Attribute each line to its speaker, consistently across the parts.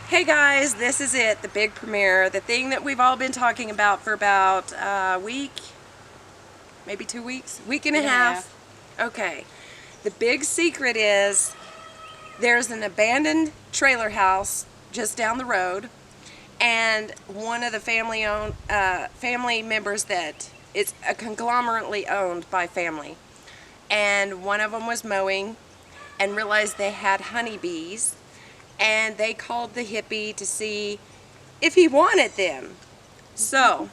Speaker 1: Hey guys, this is it, the big premiere, the thing that we've all been talking about for about a week, maybe 2 weeks, week and a half. Okay, the big secret is there's an abandoned trailer house just down the road, and one of the family members that it's a conglomerately owned by family, and one of them was mowing and realized they had honeybees. And they called the hippie to see if he wanted them. So,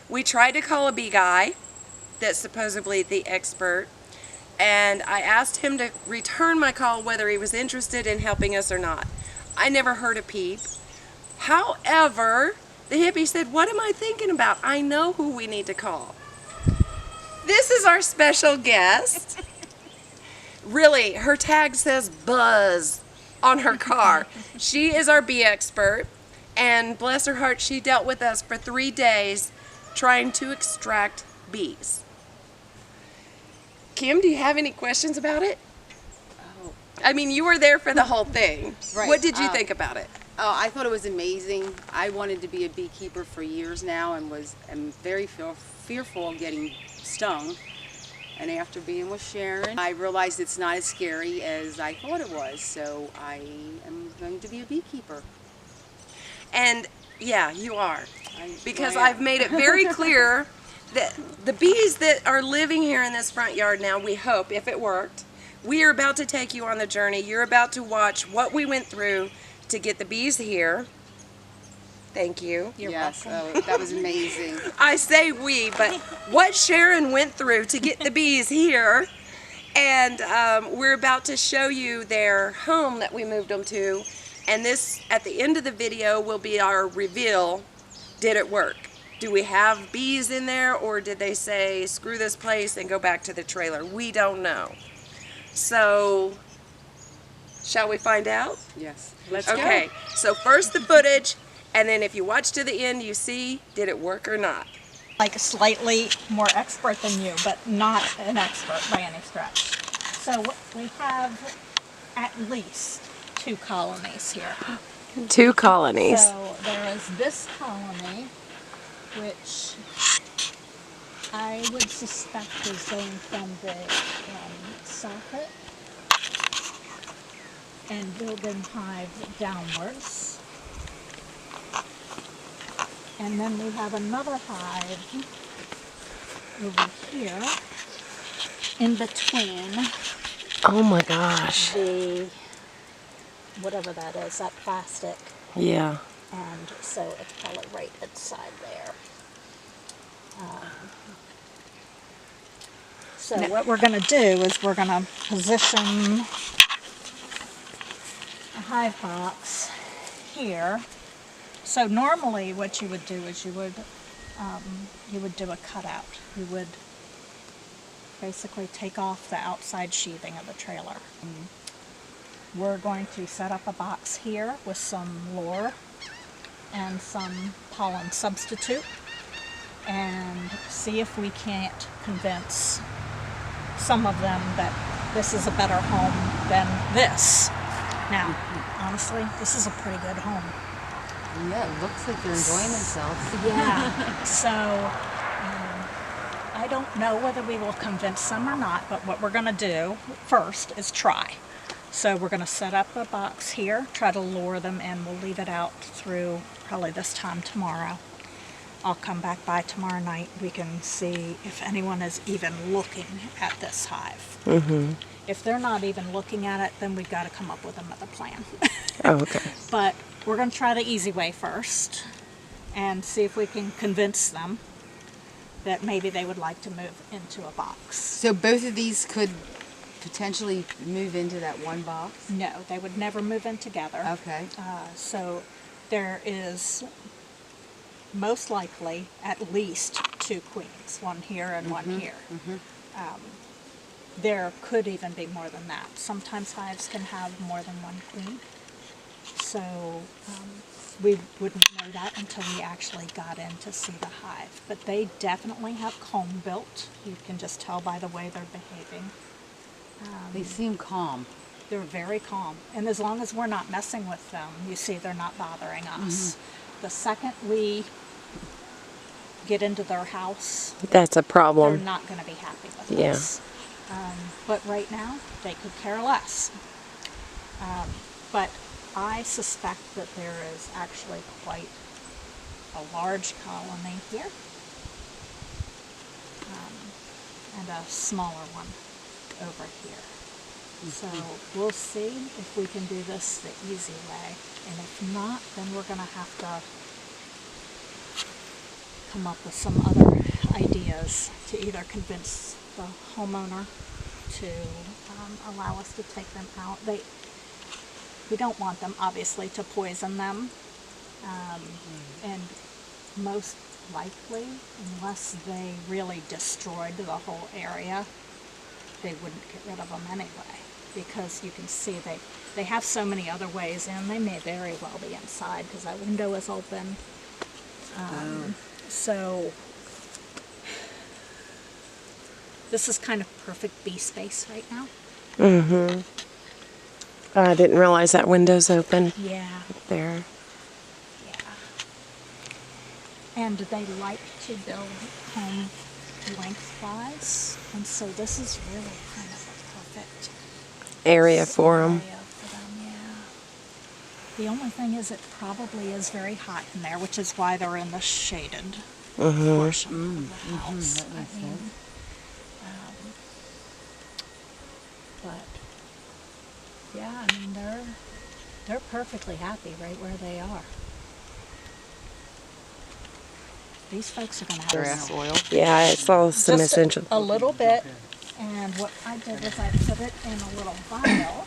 Speaker 1: we tried to call a bee guy that's supposedly the expert, and I asked him to return my call whether he was interested in helping us or not. I never heard a peep. However, the hippie said, "What am I thinking about? I know who we need to call." This is our special guest. Really, her tag says Buzz on her car. She is our bee expert, and bless her heart, she dealt with us for 3 days trying to extract bees. Kim, do you have any questions about it?
Speaker 2: Oh.
Speaker 1: I mean, you were there for the whole thing.
Speaker 2: Right.
Speaker 1: What did you think about it?
Speaker 2: Oh, I thought it was amazing. I wanted to be a beekeeper for years now and am very fearful of getting stung. And after being with Sharon, I realized it's not as scary as I thought it was. So I am going to be a beekeeper.
Speaker 1: And yeah, you are. Because
Speaker 2: I am.
Speaker 1: I've made it very clear that the bees that are living here in this front yard now, we hope, if it worked, we are about to take you on the journey. You're about to watch what we went through to get the bees here. Thank you.
Speaker 2: You're welcome. Oh, that was amazing.
Speaker 1: I say we, but what Sharon went through to get the bees here. And we're about to show you their home that we moved them to. And this, at the end of the video, will be our reveal. Did it work? Do we have bees in there, or did they say, screw this place and go back to the trailer? We don't know. So, shall we find out?
Speaker 2: Yes.
Speaker 1: Let's go. Okay, so first the footage, and then if you watch to the end, you see, did it work or not?
Speaker 3: Like slightly more expert than you, but not an expert by any stretch. So we have at least 2 colonies here.
Speaker 1: 2 colonies.
Speaker 3: So there is this colony, which I would suspect is going from the socket and building hive downwards. And then we have another hive over here in between
Speaker 1: Oh my gosh.
Speaker 3: the, whatever that is, that plastic.
Speaker 1: Yeah.
Speaker 3: And so it's probably right inside there. So what we're going to do is we're going to position a hive box here. So normally what you would do is you would do a cutout. You would basically take off the outside sheathing of the trailer. We're going to set up a box here with some lure and some pollen substitute and see if we can't convince some of them that this is a better home than this. Now, honestly, this is a pretty good home.
Speaker 2: Yeah, it looks like they're enjoying themselves.
Speaker 3: Yeah. So, I don't know whether we will convince some or not, but what we're going to do first is try. So we're going to set up a box here, try to lure them in. We'll leave it out through probably this time tomorrow. I'll come back by tomorrow night. We can see if anyone is even looking at this hive.
Speaker 1: Mm-hmm.
Speaker 3: If they're not even looking at it, then we've got to come up with another plan.
Speaker 1: Oh, okay.
Speaker 3: But we're going to try the easy way first and see if we can convince them that maybe they would like to move into a box.
Speaker 2: So both of these could potentially move into that one box?
Speaker 3: No, they would never move in together.
Speaker 2: Okay.
Speaker 3: So there is most likely at least 2 queens, one here and one here. There could even be more than that. Sometimes hives can have more than 1 queen. So we wouldn't know that until we actually got in to see the hive. But they definitely have comb built. You can just tell by the way they're behaving.
Speaker 2: They seem calm.
Speaker 3: They're very calm. And as long as we're not messing with them, you see they're not bothering us. The second we get into their house,
Speaker 1: That's a
Speaker 3: they're
Speaker 1: problem.
Speaker 3: not going to be happy with
Speaker 1: Yeah.
Speaker 3: us. But right now, they could care less. But I suspect that there is actually quite a large colony here. And a smaller one over here. So we'll see if we can do this the easy way. And if not, then we're going to have to come up with some other ideas to either convince the homeowner to allow us to take them out. We don't want them, obviously, to poison them. And most likely, unless they really destroyed the whole area, they wouldn't get rid of them anyway. Because you can see they have so many other ways in. They may very well be inside because that window is open. So this is kind of perfect bee space right now.
Speaker 1: I didn't realize that window's open
Speaker 3: Yeah,
Speaker 1: there.
Speaker 3: yeah. And they like to build home lengthwise, and so this is really kind of a perfect
Speaker 1: Area for them.
Speaker 3: area for them, yeah. The only thing is it probably is very hot in there, which is why they're in the shaded portion of the house. But yeah, I mean they're perfectly happy right where they are. These folks are going to have
Speaker 4: Grass oil.
Speaker 1: Yeah, I saw some
Speaker 3: just
Speaker 1: essential.
Speaker 3: a little bit, and what I did was I put it in a little vial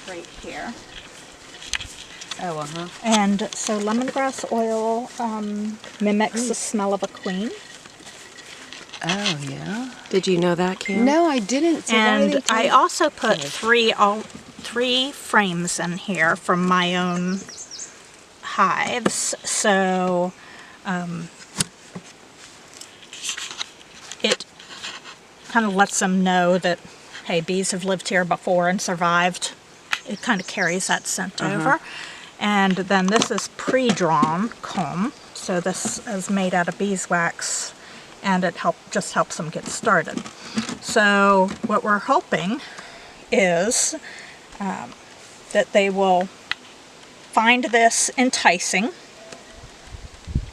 Speaker 3: right here.
Speaker 4: Oh, uh-huh.
Speaker 3: And so lemongrass oil mimics the smell of a queen.
Speaker 4: Oh, yeah.
Speaker 1: Did you know that, Kim?
Speaker 2: No, I didn't. So why did
Speaker 3: And
Speaker 2: they tell
Speaker 3: I
Speaker 2: you?
Speaker 3: also put three frames in here from my own hives. So it kind of lets them know that, hey, bees have lived here before and survived. It kind of carries that scent over. And then this is pre-drawn comb. So this is made out of beeswax, and it just helps them get started. So what we're hoping is that they will find this enticing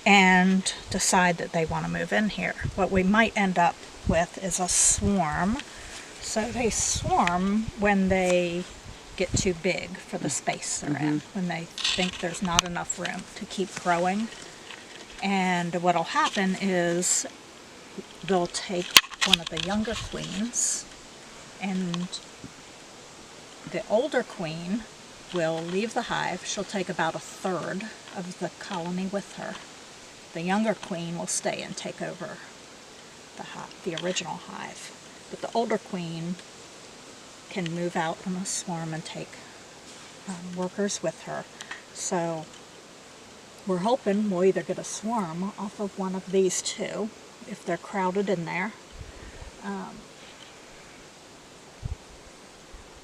Speaker 3: and decide that they want to move in here. What we might end up with is a swarm. So they swarm when they get too big for the space they're in, when they think there's not enough room to keep growing. And what'll happen is they'll take one of the younger queens, and the older queen will leave the hive. She'll take about a third of the colony with her. The younger queen will stay and take over the original hive. But the older queen can move out in a swarm and take workers with her. So we're hoping we'll either get a swarm off of one of these two, if they're crowded in there.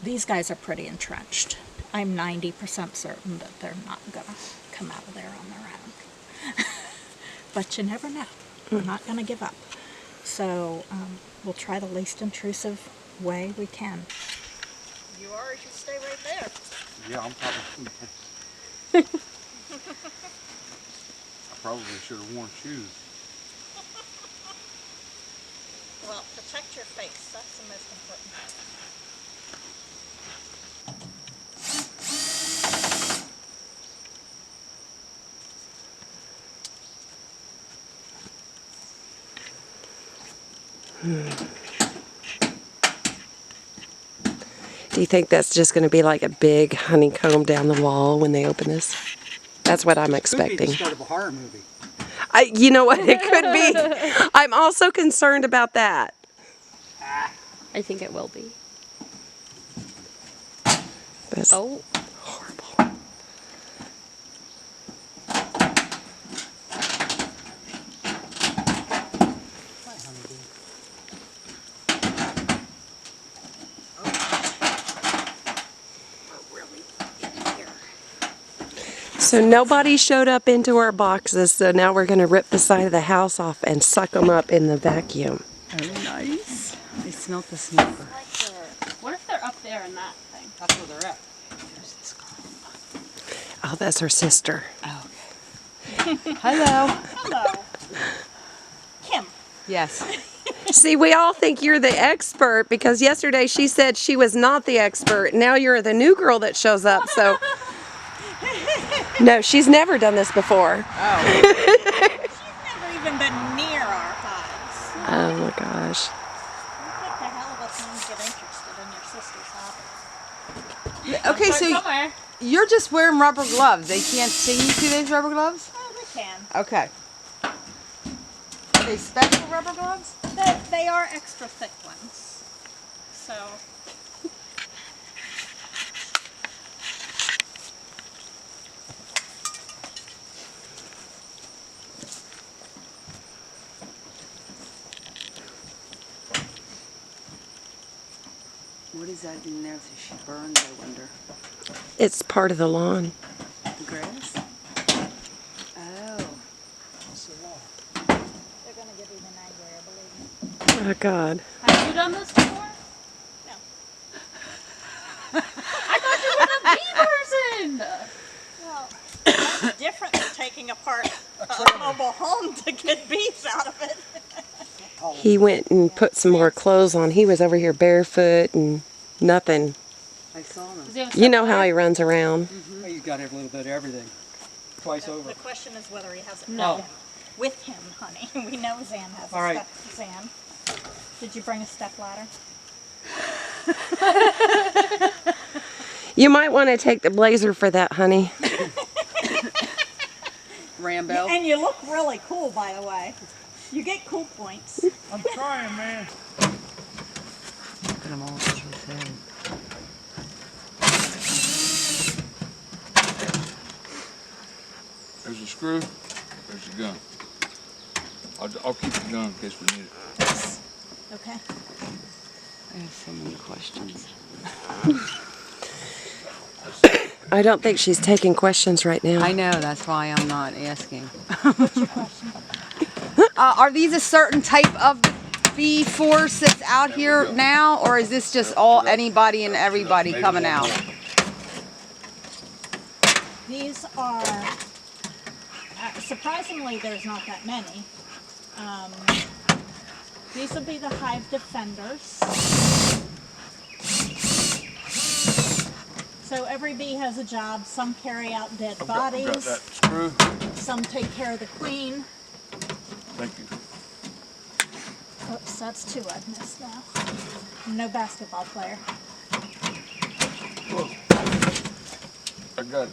Speaker 3: These guys are pretty entrenched. I'm 90% certain that they're not going to come out of there on their own. But you never know. We're not going to give up. So we'll try the least intrusive way we can. You are, you stay right there.
Speaker 5: Yeah, I'm probably. I probably should have worn shoes.
Speaker 3: Well, protect your face. That's the most important thing.
Speaker 1: Do you think that's just going to be like a big honeycomb down the wall when they open this? That's what I'm
Speaker 5: Could be
Speaker 1: expecting.
Speaker 5: the start of a horror movie.
Speaker 1: You know what? It could be. I'm also concerned about that.
Speaker 6: I think it will be.
Speaker 1: That's
Speaker 6: Oh,
Speaker 1: horrible.
Speaker 5: Hi, honeybee.
Speaker 1: So nobody showed up into our boxes, so now we're going to rip the side of the house off and suck them up in the vacuum.
Speaker 4: Oh, nice. I smelt the smoker.
Speaker 3: What if they're up there in that thing?
Speaker 2: That's where they're at.
Speaker 4: There's this girl.
Speaker 1: Oh, that's her sister.
Speaker 4: Oh, okay. Hello.
Speaker 3: Hello. Kim.
Speaker 4: Yes.
Speaker 1: See, we all think you're the expert because yesterday she said she was not the expert. Now you're the new girl that shows up, so. No, she's never done this before.
Speaker 3: She's never even been near our hives.
Speaker 1: Oh my gosh.
Speaker 3: What the hell of a thing to get interested in your sister's hobby?
Speaker 4: Okay, so
Speaker 3: Somewhere.
Speaker 4: you're just wearing rubber gloves. They can't see you through those rubber gloves?
Speaker 3: Oh, they can.
Speaker 4: Okay. Are they special rubber gloves?
Speaker 3: They are extra thick ones. So.
Speaker 4: What is that in there that she burned, I wonder?
Speaker 1: It's part of the lawn.
Speaker 4: The grass? Oh.
Speaker 3: They're going to get even angrier, believe me.
Speaker 1: Oh God.
Speaker 6: Have you done this before?
Speaker 3: No.
Speaker 6: I thought you were the bee person.
Speaker 3: Well, that's different than taking apart a mobile home to get bees out of it.
Speaker 1: He went and put some more clothes on. He was over here barefoot and nothing.
Speaker 4: I saw them.
Speaker 6: Does he have
Speaker 1: You know how he runs around.
Speaker 7: He's got a little bit of everything, twice over.
Speaker 3: The question is whether he has it
Speaker 6: No.
Speaker 3: with him, honey. We know Zan has
Speaker 7: All right.
Speaker 3: Zan, did you bring a step ladder?
Speaker 1: You might want to take the blazer for that, honey.
Speaker 4: Rambo.
Speaker 3: And you look really cool, by the way. You get cool points.
Speaker 7: I'm trying, man.
Speaker 4: Look at them all so thin.
Speaker 5: There's a screw, there's a gun. I'll keep the gun in case we need it.
Speaker 3: Okay.
Speaker 4: I have so many questions.
Speaker 1: I don't think she's taking questions right now.
Speaker 4: I know, that's why I'm not asking. Are these a certain type of bee force that's out here now, or is this just all anybody and everybody coming out?
Speaker 3: These are, surprisingly, there's not that many. These will be the hive defenders. So every bee has a job. Some carry out dead
Speaker 5: I've got
Speaker 3: bodies.
Speaker 5: that screw.
Speaker 3: Some take care of the queen.
Speaker 5: Thank you.
Speaker 3: Oops, that's two I've missed now. No basketball player.
Speaker 5: Whoa. I got it.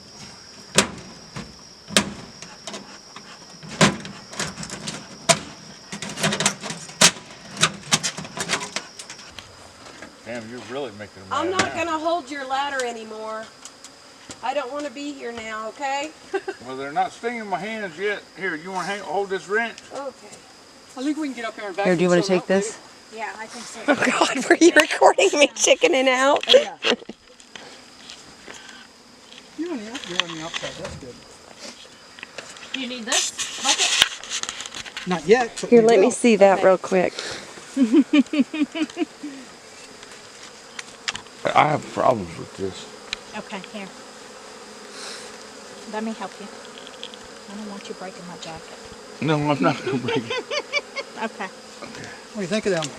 Speaker 5: Damn, you're really making a
Speaker 1: I'm
Speaker 5: man
Speaker 1: not
Speaker 5: now.
Speaker 1: going to hold your ladder anymore. I don't want to be here now, okay?
Speaker 5: Well, they're not stinging my hands yet. Here, you want to hold this wrench?
Speaker 1: Okay.
Speaker 7: I think we can get up there and vacuum.
Speaker 4: Here, do you want to
Speaker 7: some
Speaker 4: take
Speaker 7: up,
Speaker 4: this?
Speaker 3: Yeah, I think so.
Speaker 1: Oh God, were you recording me chickening out?
Speaker 7: maybe? Yeah. You're on the outside. That's good.
Speaker 6: Do you need this bucket?
Speaker 7: Not yet. but
Speaker 1: Here,
Speaker 7: we
Speaker 1: let me
Speaker 7: will.
Speaker 1: see that real quick.
Speaker 5: I have problems with this.
Speaker 3: Okay, here. Let me help you. I don't want you breaking my jacket.
Speaker 5: No, I'm not going to break it.
Speaker 3: Okay.
Speaker 7: What do you think of them?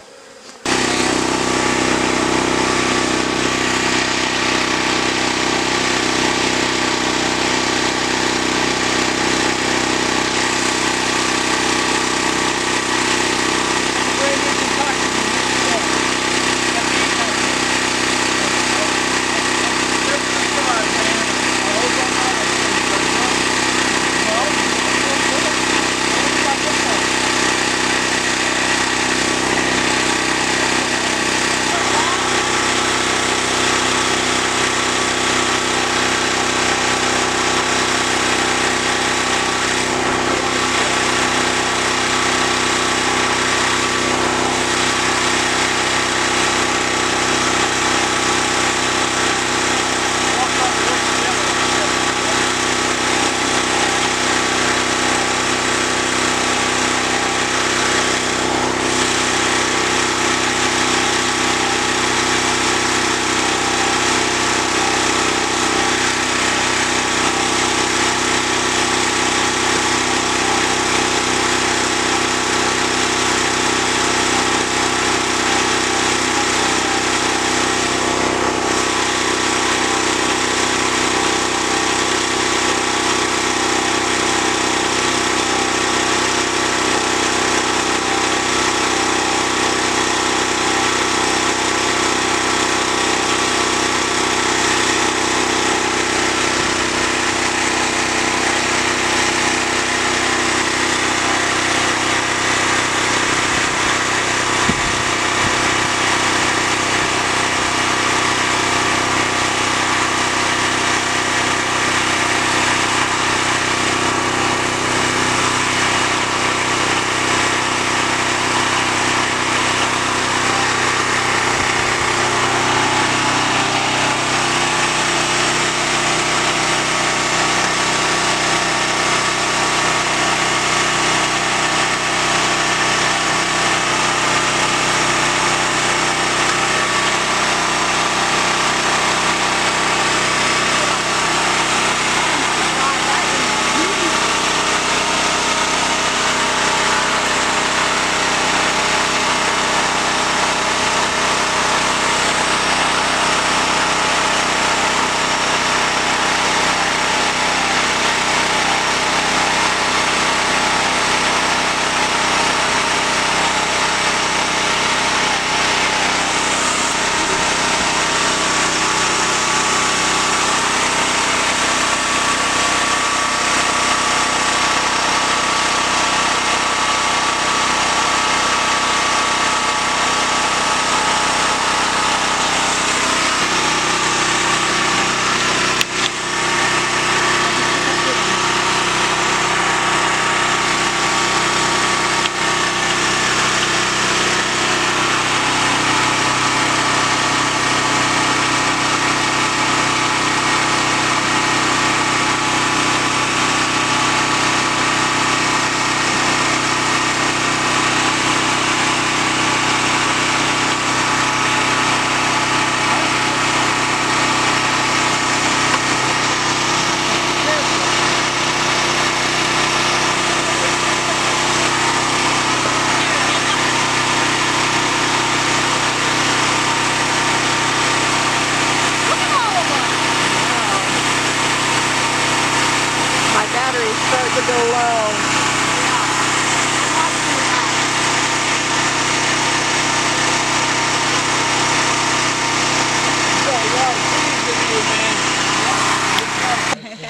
Speaker 1: to go low.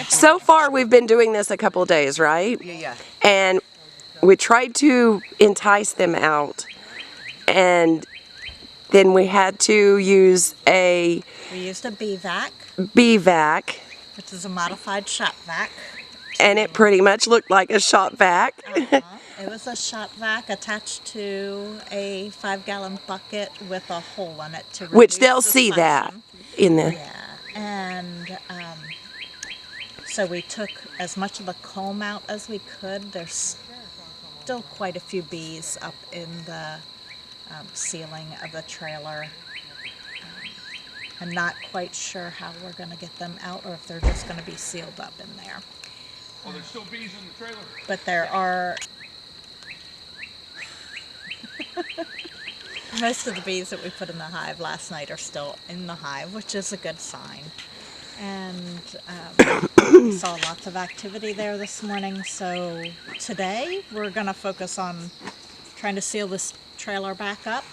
Speaker 1: So far, we've been doing this a couple days, right?
Speaker 4: Yeah.
Speaker 1: And we tried to entice them out, and then we had to use a
Speaker 3: We used a BVAC,
Speaker 1: bee vac,
Speaker 3: which is a modified shop vac.
Speaker 1: and it pretty much looked like a shop vac.
Speaker 3: It was a shop vac attached to a 5-gallon bucket with a hole in it to
Speaker 1: Which
Speaker 3: reduce
Speaker 1: they'll
Speaker 3: the
Speaker 1: see that
Speaker 3: suction.
Speaker 1: in the.
Speaker 3: Yeah, and so we took as much of the comb out as we could. There's still quite a few bees up in the ceiling of the trailer. I'm not quite sure how we're going to get them out or if they're just going to be sealed up in there.
Speaker 5: Oh, there's still bees in the trailer?
Speaker 3: But there are most of the bees that we put in the hive last night are still in the hive, which is a good sign. And we saw lots of activity there this morning. So today we're going to focus on trying to seal this trailer back up,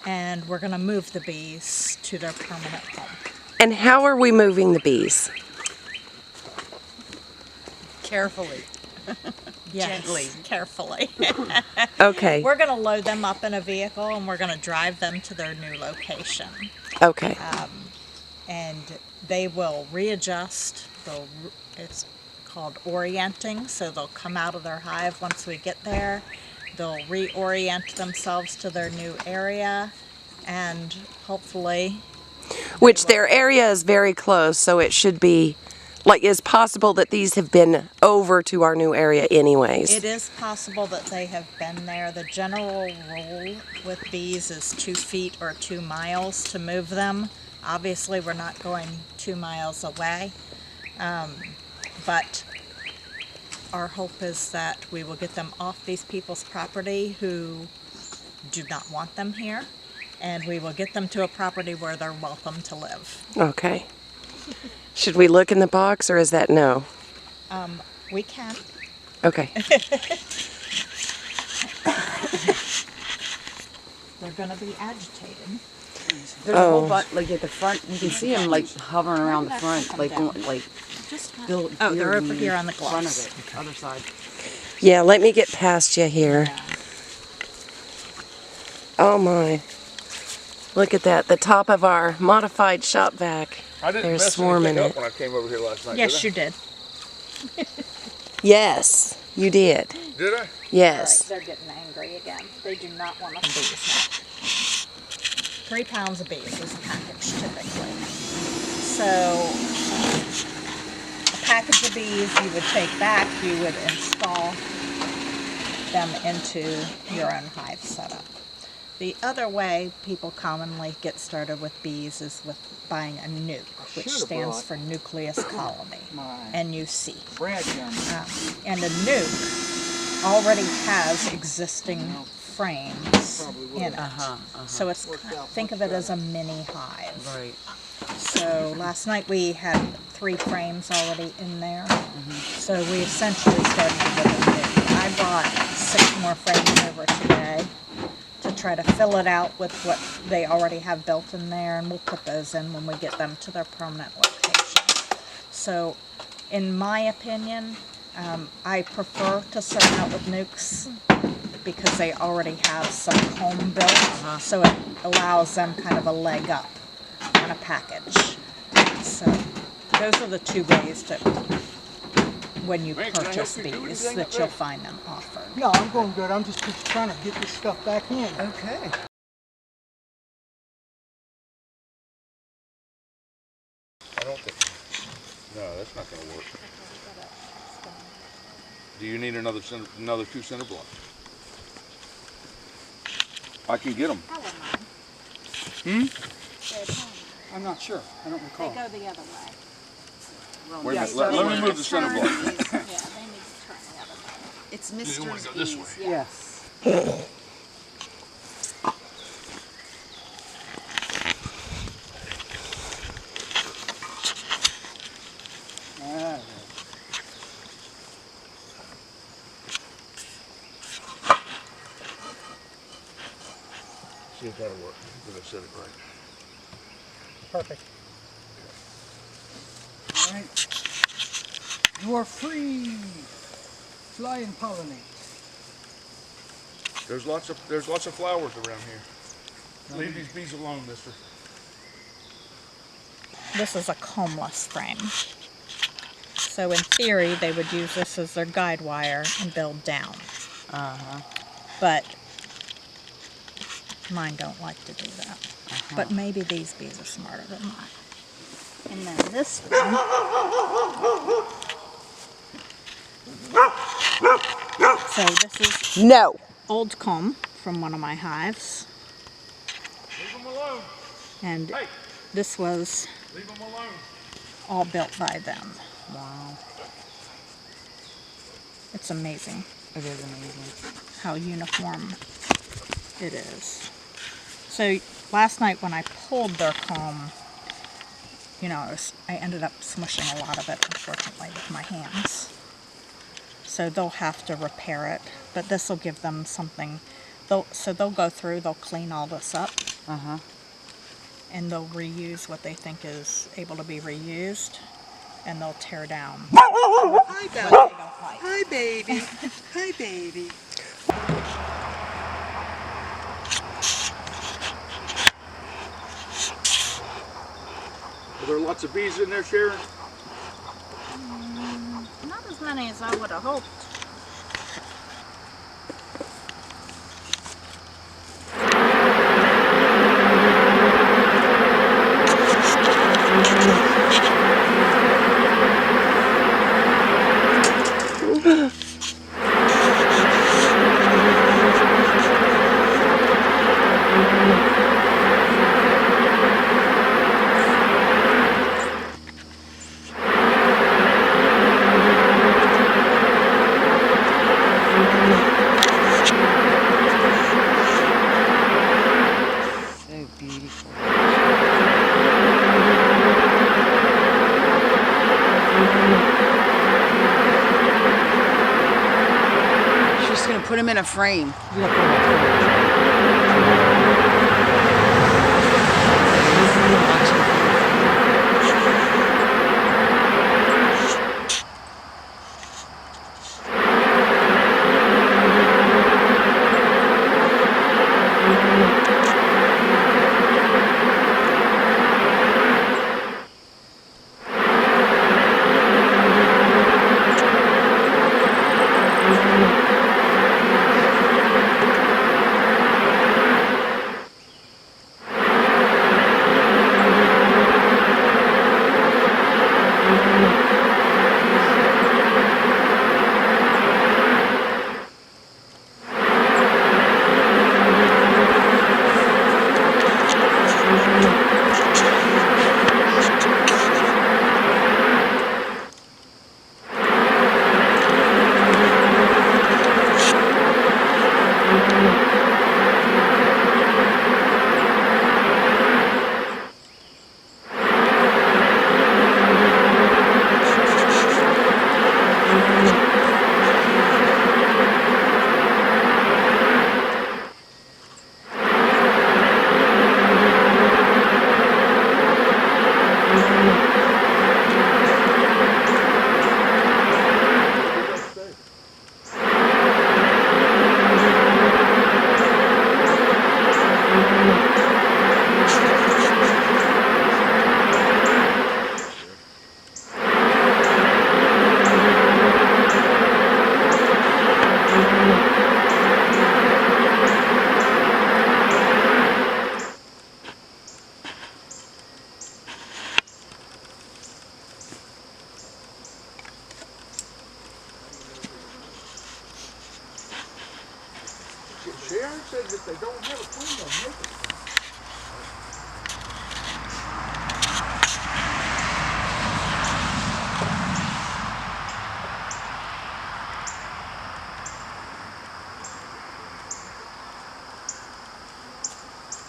Speaker 3: and we're going to move the bees to their permanent home.
Speaker 1: And how are we moving the bees?
Speaker 4: Carefully.
Speaker 3: Yes,
Speaker 4: Gently.
Speaker 3: carefully.
Speaker 1: Okay.
Speaker 3: We're going to load them up in a vehicle and we're going to drive them to their new location.
Speaker 1: Okay.
Speaker 3: And they will readjust. It's called orienting, so they'll come out of their hive once we get there. They'll reorient themselves to their new area, and hopefully,
Speaker 1: Which their area is very close, so it should be, like, it's possible that these have been over to our new area anyways.
Speaker 3: it is possible that they have been there. The general rule with bees is 2 feet or 2 miles to move them. Obviously, we're not going 2 miles away, but our hope is that we will get them off these people's property who do not want them here, and we will get them to a property where they're welcome to live.
Speaker 1: Okay. Should we look in the box, or is that no?
Speaker 3: We can.
Speaker 1: Okay.
Speaker 3: They're going to be agitated.
Speaker 4: There's a whole bunch, like at the front, you can see them like hovering around the front, like still.
Speaker 3: Oh, they're over here on the
Speaker 4: front
Speaker 3: gloves.
Speaker 4: of it, other side.
Speaker 1: Yeah, let me get past you here. Oh my. Look at that, the top of our modified shop vac.
Speaker 5: I didn't
Speaker 1: They're
Speaker 5: mess
Speaker 1: swarming
Speaker 5: anything up
Speaker 1: it.
Speaker 5: when I came over here last night,
Speaker 3: Yes,
Speaker 5: did
Speaker 3: you did.
Speaker 1: Yes, you did.
Speaker 5: I? Did I?
Speaker 1: Yes.
Speaker 3: They're getting angry again. They do not want us bees now. 3 pounds of bees is a package typically. So a package of bees you would take back, you would install them into your own hive setup. The other way people commonly get started with bees is with buying a nuke, which
Speaker 7: Should've
Speaker 3: stands
Speaker 7: brought
Speaker 3: for Nucleus Colony,
Speaker 7: my
Speaker 3: NUC.
Speaker 7: Brad gun.
Speaker 3: And a nuke already has existing frames in it. So it's, think of it as a mini hive.
Speaker 4: Right.
Speaker 3: So last night we had 3 frames already in there. So we essentially started with a nuke. I brought 6 more frames over today to try to fill it out with what they already have built in there, and we'll put those in when we get them to their permanent location. So in my opinion, I prefer to start out with nukes because they already have some home built, so it allows them kind of a leg up on a package. So those are the 2 ways to, when you
Speaker 5: Man, can I help
Speaker 3: purchase
Speaker 5: you do
Speaker 3: bees,
Speaker 5: anything up
Speaker 3: that you'll
Speaker 5: there?
Speaker 3: find them offered.
Speaker 7: No, I'm going good. I'm just trying to get this stuff back in.
Speaker 4: Okay.
Speaker 5: I don't think. No, that's not going to work. Do you need another 2 center blocks? I can get them.
Speaker 7: I'm not sure. I don't recall.
Speaker 6: Go the other way.
Speaker 5: Wait a minute. Let me move the center block.
Speaker 6: Yeah, they need to turn the other way.
Speaker 2: It's
Speaker 5: You want
Speaker 2: Mr.
Speaker 5: to go this way?
Speaker 2: Yes.
Speaker 8: think that'll work. We're gonna set it right.
Speaker 7: Perfect. All right. You are free. Fly and pollinate.
Speaker 8: There's lots of flowers around here. Leave these bees alone, mister.
Speaker 3: This is a combless frame. So in theory, they would use this as their guide wire and build down. But mine don't like to do that. But maybe these bees are smarter than mine. And then this one. So this is
Speaker 4: No.
Speaker 3: old comb from one of my hives.
Speaker 8: Leave them alone.
Speaker 3: And
Speaker 8: Hey.
Speaker 3: this was
Speaker 8: Leave them alone.
Speaker 3: all built by them. Wow. It's amazing.
Speaker 4: It is amazing.
Speaker 3: How uniform it is. So last night when I pulled their comb, you know, I ended up smushing a lot of it, unfortunately, with my hands. So they'll have to repair it, but this will give them something. So they'll go through, they'll clean all this up, and they'll reuse what they think is able to be reused, and they'll tear down what they don't like.
Speaker 1: Hi, baby. Hi, baby.
Speaker 8: Are there lots of bees in there, Sharon?
Speaker 3: Not as many as I would have hoped.
Speaker 4: So beautiful. She's just gonna put him in a frame.
Speaker 8: Sharon said that they don't have a queen, they'll make it.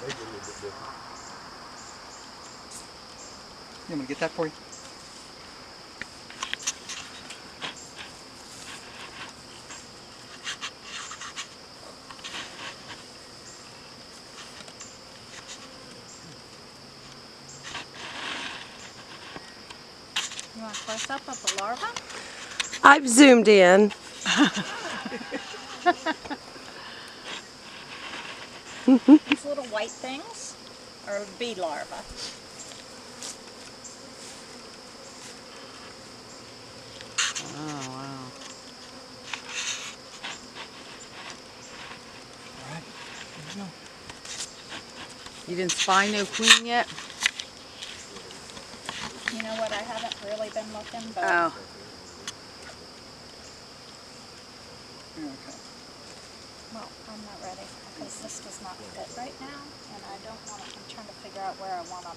Speaker 8: Maybe a little bit different.
Speaker 7: You want me to get that for you?
Speaker 3: You want a close up of the larva?
Speaker 1: I've zoomed in.
Speaker 3: These little white things are bee larvae.
Speaker 4: Oh, wow.
Speaker 7: Alright, here we go.
Speaker 4: You didn't spy no queen yet?
Speaker 3: You know what? I haven't really been looking, but
Speaker 4: Oh.
Speaker 7: Okay.
Speaker 3: well, I'm not ready because this does not fit right now, and I don't want to. I'm trying to figure out where I want them.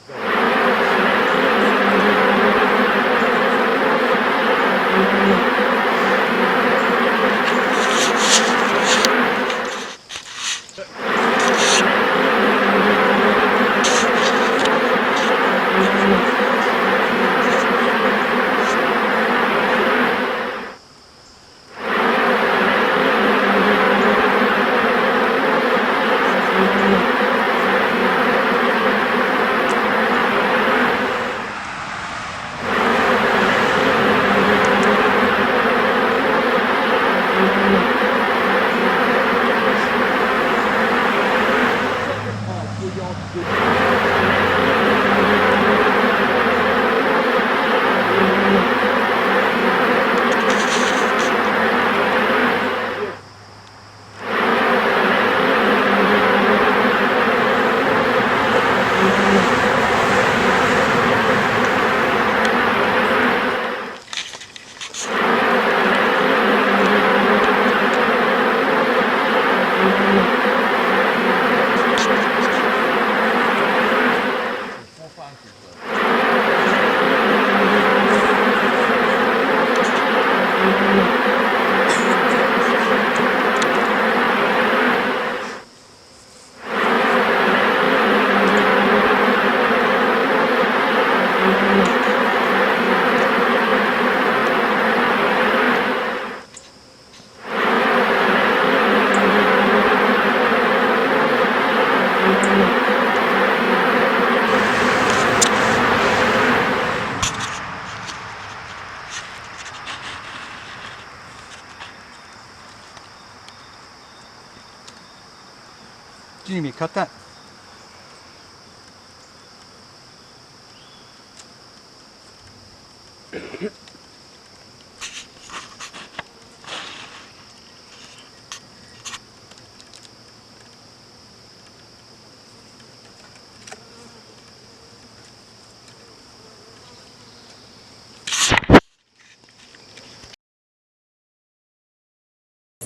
Speaker 7: Do you need me to cut that?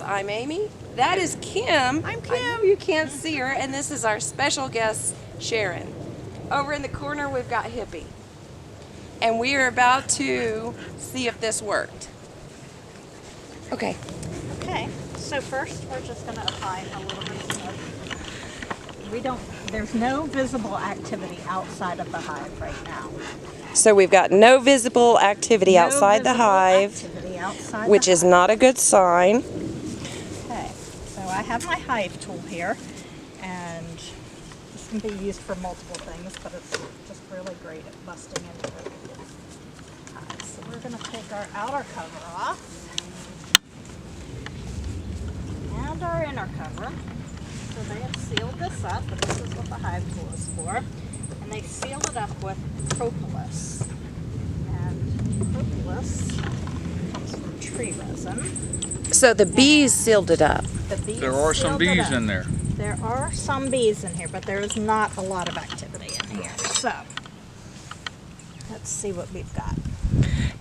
Speaker 1: I'm Amy. That is Kim.
Speaker 4: I'm
Speaker 1: I know you can't see her, and this is our special guest, Sharon. Over in the corner, we've got Hippie. And we are about to see if this worked. Okay.
Speaker 3: Okay, so first we're just going to apply a little bit of smoke. There's no visible activity outside of the hive right now.
Speaker 1: So we've got no visible activity outside the hive, which is not a good sign.
Speaker 3: Okay, so I have my hive tool here, and this can be used for multiple things, but it's just really great at busting into it. Alright, so we're going to take our outer cover off, and our inner cover. So they have sealed this up, and this is what the hive tool is for. And they sealed it up with propolis. And propolis comes from tree resin.
Speaker 1: So the bees sealed it up.
Speaker 3: The bees
Speaker 5: There are some
Speaker 3: sealed it
Speaker 5: bees
Speaker 3: up.
Speaker 5: in there.
Speaker 3: There are some bees in here, but there is not a lot of activity in here. So, let's see what we've got.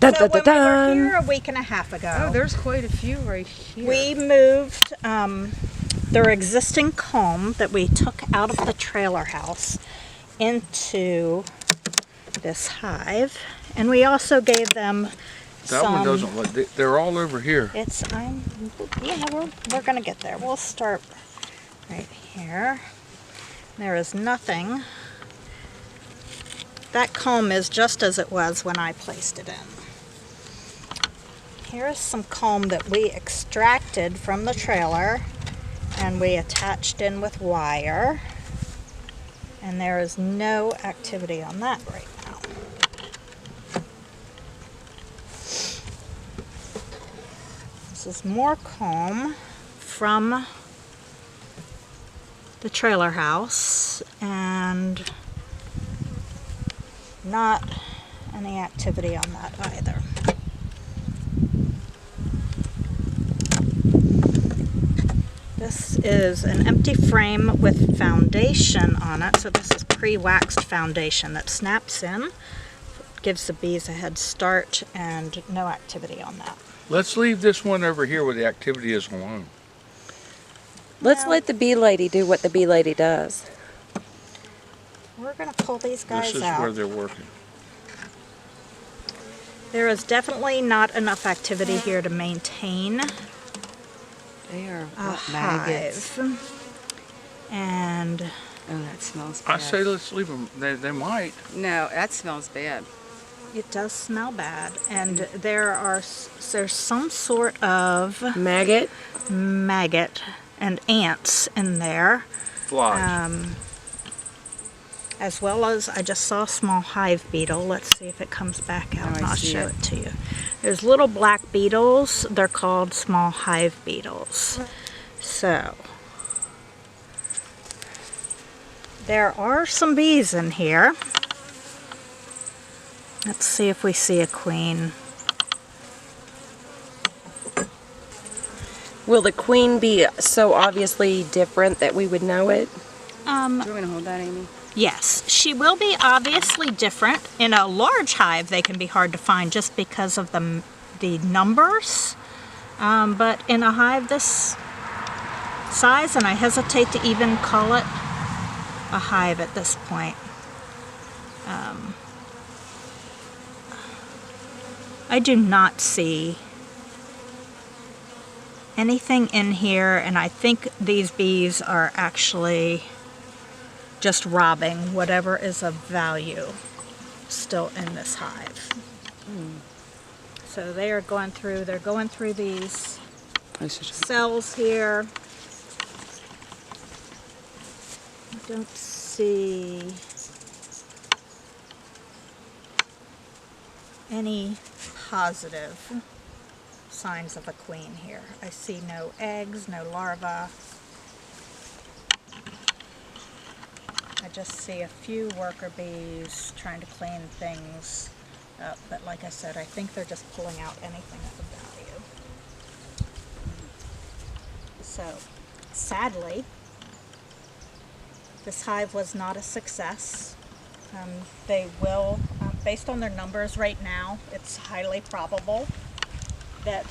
Speaker 1: Dun,
Speaker 3: So
Speaker 1: dun, dun,
Speaker 3: when we were
Speaker 1: dun.
Speaker 3: here a week and a half ago,
Speaker 4: Oh, there's quite a few right here.
Speaker 3: we moved their existing comb that we took out of the trailer house into this hive, and we also gave them
Speaker 5: That one doesn't look, they're all over here.
Speaker 3: we're gonna get there. We'll start right here. There is nothing. That comb is just as it was when I placed it in. Here's some comb that we extracted from the trailer and we attached in with wire, and there is no activity on that right now. This is more comb from the trailer house, and not any activity on that either. This is an empty frame with foundation on it, so this is pre-waxed foundation that snaps in, gives the bees a head start, and no activity on that.
Speaker 5: Let's leave this one over here where the activity is alone.
Speaker 1: Let's let the bee lady do what the bee lady does.
Speaker 3: We're going to pull these guys
Speaker 5: This is
Speaker 3: out.
Speaker 5: where they're working.
Speaker 3: There is definitely not enough activity here to maintain
Speaker 4: They are
Speaker 3: a
Speaker 4: maggots.
Speaker 3: hive. And
Speaker 4: Oh, that smells
Speaker 5: I
Speaker 4: bad.
Speaker 5: say let's leave them. They might.
Speaker 4: No, that smells bad.
Speaker 3: it does smell bad. And there's some sort of
Speaker 1: Maggot.
Speaker 3: maggot and ants in there.
Speaker 5: Flies.
Speaker 3: As well as I just saw a small hive beetle. Let's see if it comes back out
Speaker 4: Oh, I
Speaker 3: and I'll
Speaker 4: see
Speaker 3: show
Speaker 4: it.
Speaker 3: it to you. There's little black beetles. They're called small hive beetles. So there are some bees in here. Let's see if we see a queen.
Speaker 1: Will the queen be so obviously different that we would know it?
Speaker 4: Do you want me to hold that, Amy?
Speaker 3: Yes, she will be obviously different. In a large hive, they can be hard to find just because of the numbers. But in a hive this size, and I hesitate to even call it a hive at this point, I do not see anything in here, and I think these bees are actually just robbing whatever is of value still in this hive. So they are going through, they're going through these cells here. I don't see any positive signs of a queen here. I see no eggs, no larvae. I just see a few worker bees trying to clean things up, but like I said, I think they're just pulling out anything of value. So, sadly, this hive was not a success. They will, based on their numbers right now, it's highly probable that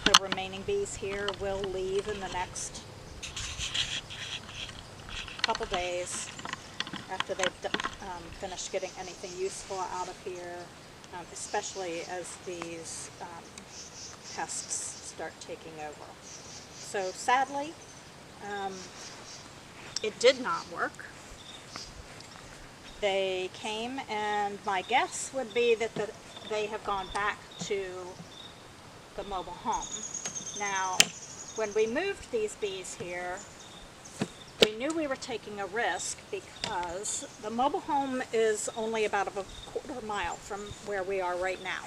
Speaker 3: the remaining bees here will leave in the next couple days after they've finished getting anything useful out of here, especially as these pests start taking over. So sadly, it did not work. They came, and my guess would be that they have gone back to the mobile home. Now, when we moved these bees here, we knew we were taking a risk because the mobile home is only about a quarter mile from where we are right now.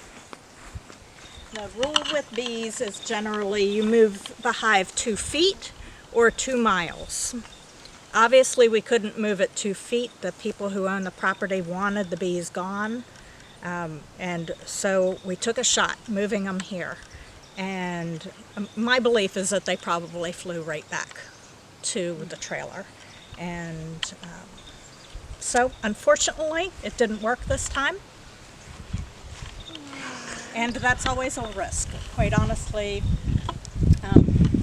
Speaker 3: The rule with bees is generally you move the hive 2 feet or 2 miles. Obviously, we couldn't move it 2 feet. The people who own the property wanted the bees gone. And so we took a shot moving them here. And my belief is that they probably flew right back to the trailer. And so unfortunately, it didn't work this time. And that's always a risk. Quite honestly,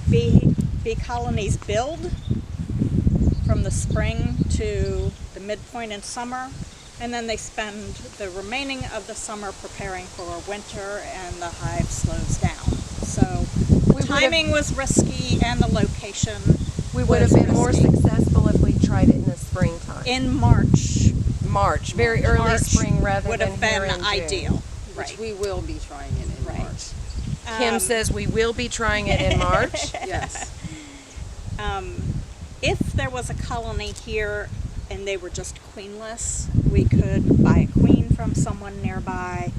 Speaker 3: bee colonies build from the spring to the midpoint in summer, and then they spend the remaining of the summer preparing for winter, and the hive slows down. So timing was risky, and the location
Speaker 1: We would have
Speaker 3: was
Speaker 1: been more
Speaker 3: risky.
Speaker 1: successful if we tried it in the springtime.
Speaker 3: In March
Speaker 1: Very early
Speaker 3: March
Speaker 1: spring rather
Speaker 3: would
Speaker 1: than
Speaker 3: have
Speaker 1: here
Speaker 3: been
Speaker 1: in June.
Speaker 3: ideal.
Speaker 2: Which
Speaker 3: Right.
Speaker 2: we will be trying it in
Speaker 3: Right.
Speaker 2: March.
Speaker 1: Kim says we will be trying it in March.
Speaker 2: Yes.
Speaker 3: If there was a colony here and they were just queenless, we could buy a queen from someone nearby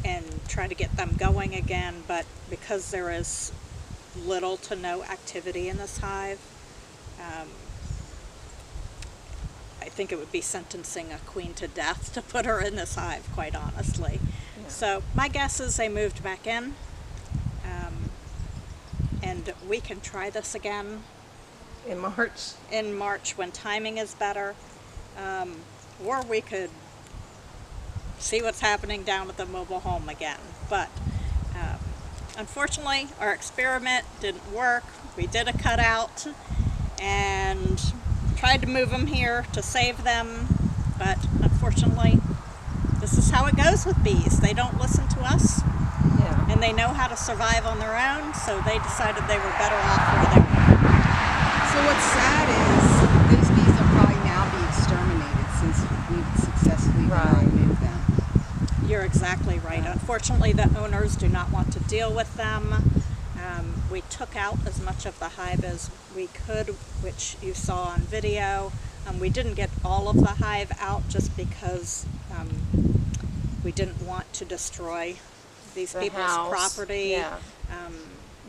Speaker 3: and try to get them going again, but because there is little to no activity in this hive, I think it would be sentencing a queen to death to put her in this hive, quite honestly. So my guess is they moved back in, and we can try this again
Speaker 1: In March.
Speaker 3: in March when timing is better, or we could see what's happening down at the mobile home again. But unfortunately, our experiment didn't work. We did a cutout and tried to move them here to save them, but unfortunately, this is how it goes with bees. They don't listen to us,
Speaker 1: Yeah.
Speaker 3: and they know how to survive on their own, so they decided they were better off where they were.
Speaker 2: So what's sad is those bees will probably now be exterminated since we've successfully removed them.
Speaker 3: You're exactly right. Unfortunately, the owners do not want to deal with them. We took out as much of the hive as we could, which you saw on video. We didn't get all of the hive out just because we didn't want to destroy these
Speaker 1: The
Speaker 3: people's
Speaker 1: house,
Speaker 3: property.
Speaker 1: yeah.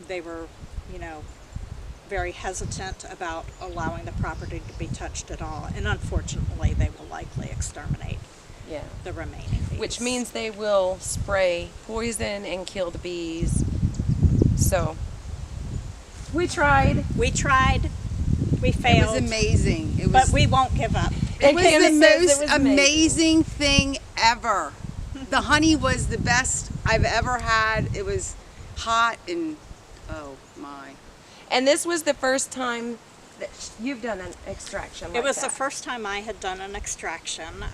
Speaker 3: They were, very hesitant about allowing the property to be touched at all. And unfortunately, they will likely exterminate
Speaker 1: Yeah.
Speaker 3: the remaining bees.
Speaker 1: Which means they will spray poison and kill the bees. So, we tried.
Speaker 3: we tried, we
Speaker 2: It
Speaker 3: failed,
Speaker 2: was amazing. It was,
Speaker 3: but we won't give up.
Speaker 2: it was
Speaker 1: Kim
Speaker 2: the
Speaker 1: says
Speaker 2: most
Speaker 1: it was
Speaker 2: amazing thing ever. The honey was the best I've ever had. It was hot and, oh my.
Speaker 1: And this was the first time that you've done an extraction like
Speaker 3: It was
Speaker 1: that.
Speaker 3: the first time I had done an extraction,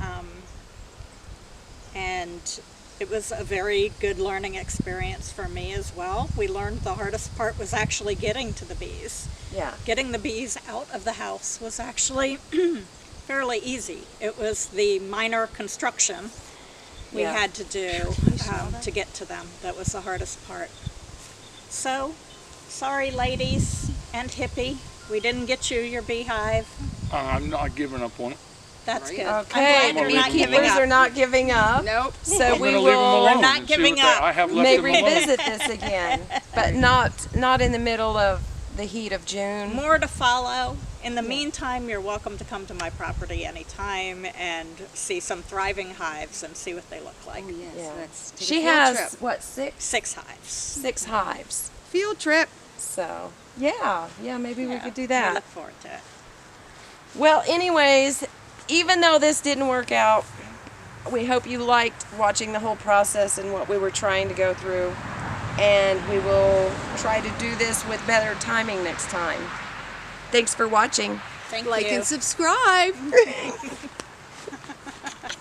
Speaker 3: and it was a very good learning experience for me as well. We learned the hardest part was actually getting to the bees.
Speaker 1: Yeah.
Speaker 3: Getting the bees out of the house was actually fairly easy. It was the minor construction we
Speaker 1: Yeah.
Speaker 3: had to do to get to them that was the hardest part. So, sorry ladies and Hippie, we didn't get you your beehive.
Speaker 8: I'm not giving up on it.
Speaker 3: That's
Speaker 2: Right.
Speaker 3: good.
Speaker 1: Okay,
Speaker 3: I'm
Speaker 1: the
Speaker 3: glad you're not giving
Speaker 1: beekeepers
Speaker 3: up.
Speaker 1: are not giving up.
Speaker 2: Nope.
Speaker 1: So
Speaker 8: I'm
Speaker 1: we
Speaker 8: gonna leave them
Speaker 1: will
Speaker 8: alone
Speaker 3: not
Speaker 8: and see
Speaker 3: giving
Speaker 8: what they-
Speaker 3: up.
Speaker 8: I have left
Speaker 1: may
Speaker 8: them alone.
Speaker 1: revisit this again, but not in the middle of the heat of June.
Speaker 3: More to follow. In the meantime, you're welcome to come to my property anytime and see some thriving hives and see what they look like.
Speaker 2: Oh, yes.
Speaker 1: Yeah.
Speaker 2: Let's take a
Speaker 1: She
Speaker 2: field
Speaker 1: has
Speaker 2: trip.
Speaker 1: what, six
Speaker 3: 6 hives.
Speaker 1: hives.
Speaker 2: Field trip.
Speaker 1: So yeah, maybe we could do
Speaker 3: I
Speaker 1: that.
Speaker 3: look forward to it.
Speaker 1: Well, anyways, even though this didn't work out, we hope you liked watching the whole process and what we were trying to go through. And we will try to do this with better timing next time. Thanks for watching.
Speaker 3: Thank
Speaker 2: Like
Speaker 3: you.
Speaker 2: and subscribe.